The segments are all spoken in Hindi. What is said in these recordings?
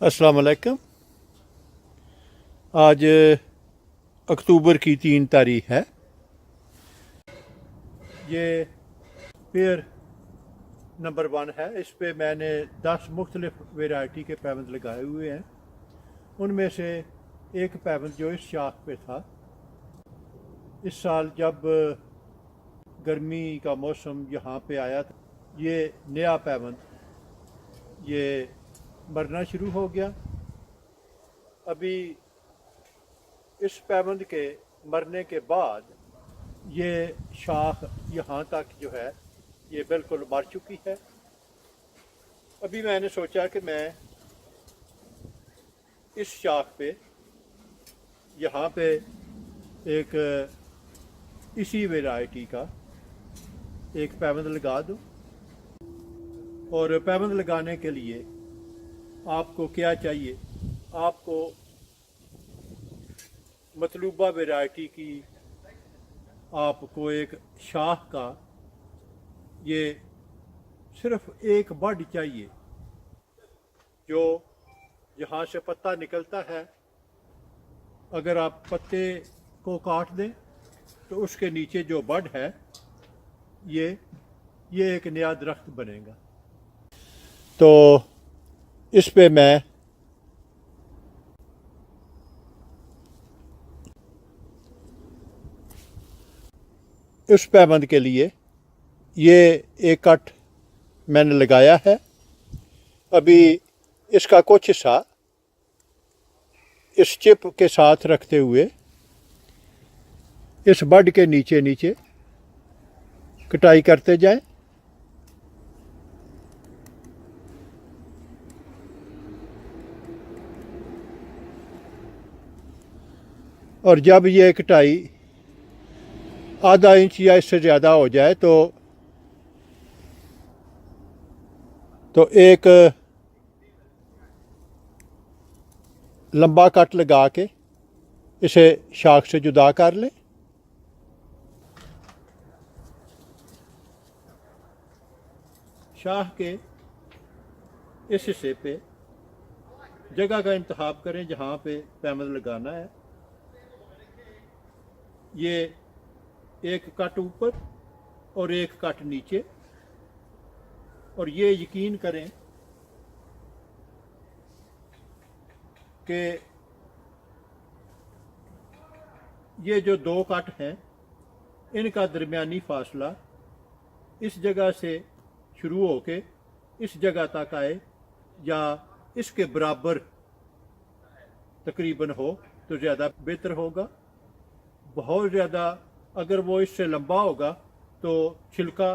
अस्सलाम वालेकुम। आज अक्टूबर की 3 तारीख है। ये पेयर नंबर 1 है। इस पे मैंने 10 मुख्तलिफ वेराइटी के पैबंद लगाए हुए हैं। उनमें से एक पैबंद जो इस शाख पे था, इस साल जब गर्मी का मौसम यहाँ पे आया था, ये नया पैबंद ये मरना शुरू हो गया। अभी इस पैबंद के मरने के बाद ये शाख यहाँ तक जो है ये बिल्कुल मर चुकी है। अभी मैंने सोचा कि मैं इस शाख पे यहाँ पे एक इसी वैरायटी का एक पैबंद लगा दूँ। और पैबंद लगाने के लिए आपको क्या चाहिए? आपको मतलूबा वैरायटी की आपको एक शाख का ये सिर्फ एक बड चाहिए। जो यहाँ से पत्ता निकलता है, अगर आप पत्ते को काट दें तो उसके नीचे जो बड है ये एक नया दरख्त बनेगा। तो इस पे मैं इस पैबंद के लिए ये एक कट मैंने लगाया है। अभी इसका कुछ हिस्सा इस चिप के साथ रखते हुए इस बड के नीचे नीचे कटाई करते जाएं। और जब ये कटाई आधा इंच या इससे ज़्यादा हो जाए तो एक लंबा कट लगा के इसे शाख से जुदा कर लें। शाख के इस हिस्से पे जगह का इंतखाब करें जहाँ पे पैबंद लगाना है। ये एक कट ऊपर और एक कट नीचे, और ये यकीन करें कि ये जो दो कट हैं इनका दरमियानी फासला इस जगह से शुरू होके इस जगह तक आए या इसके बराबर तकरीबन हो तो ज़्यादा बेहतर होगा। बहुत ज़्यादा अगर वो इससे लंबा होगा तो छिलका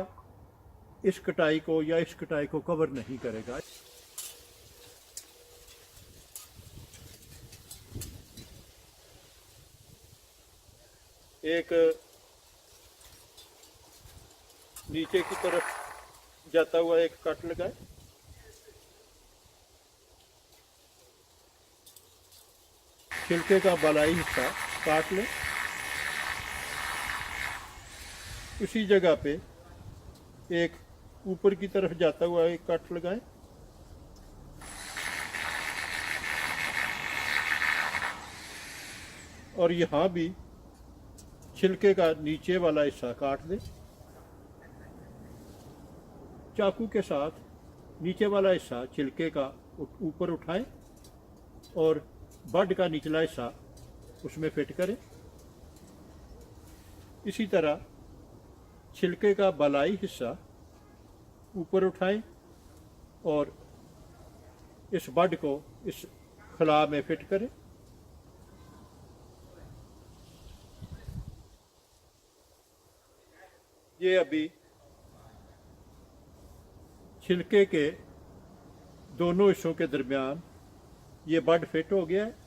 इस कटाई को या इस कटाई को कवर नहीं करेगा। एक नीचे की तरफ जाता हुआ एक कट लगाए। छिलके का बालाई हिस्सा काट लें। उसी जगह पे एक ऊपर की तरफ जाता हुआ एक कट लगाएं। और यहाँ भी छिलके का नीचे वाला हिस्सा काट दें। चाकू के साथ नीचे वाला हिस्सा छिलके का ऊपर उठाएं और बड का निचला हिस्सा उसमें फिट करें। इसी तरह छिलके का बालाई हिस्सा ऊपर उठाएं और इस बड को इस खला में फिट करें। ये अभी छिलके के दोनों हिस्सों के दरमियान ये बड फिट हो गया है।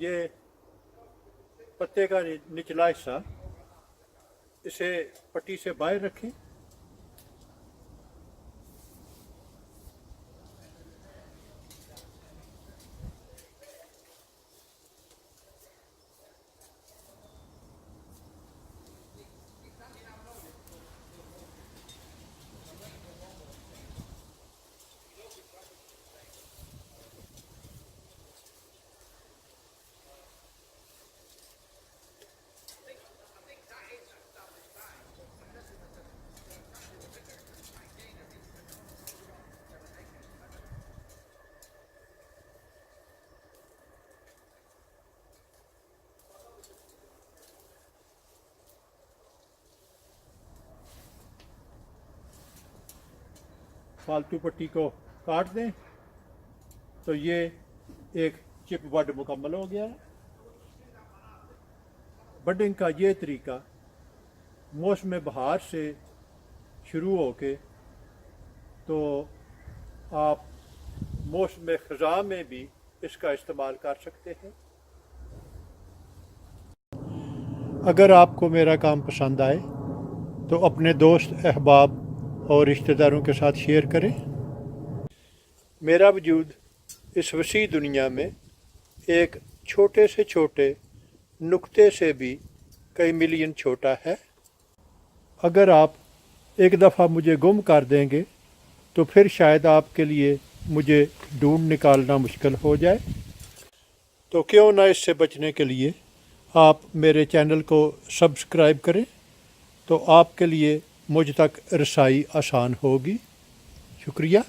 ये पत्ते का निचला हिस्सा, इसे पट्टी से बाहर रखें। फालतू पट्टी को काट दें तो ये एक चिप बड मुकम्मल हो गया है। बडिंग का ये तरीका मौसम बहार से शुरू होके तो आप मौसम ख़ज़ा में भी इसका इस्तेमाल कर सकते हैं। अगर आपको मेरा काम पसंद आए तो अपने दोस्त, अहबाब और रिश्तेदारों के साथ शेयर करें। मेरा वजूद इस वसी दुनिया में एक छोटे से छोटे नुक्ते से भी कई मिलियन छोटा है। अगर आप एक दफ़ा मुझे गुम कर देंगे तो फिर शायद आपके लिए मुझे ढूंढ निकालना मुश्किल हो जाए। तो क्यों ना इससे बचने के लिए आप मेरे चैनल को सब्सक्राइब करें, तो आपके लिए मुझ तक रसाई आसान होगी। शुक्रिया।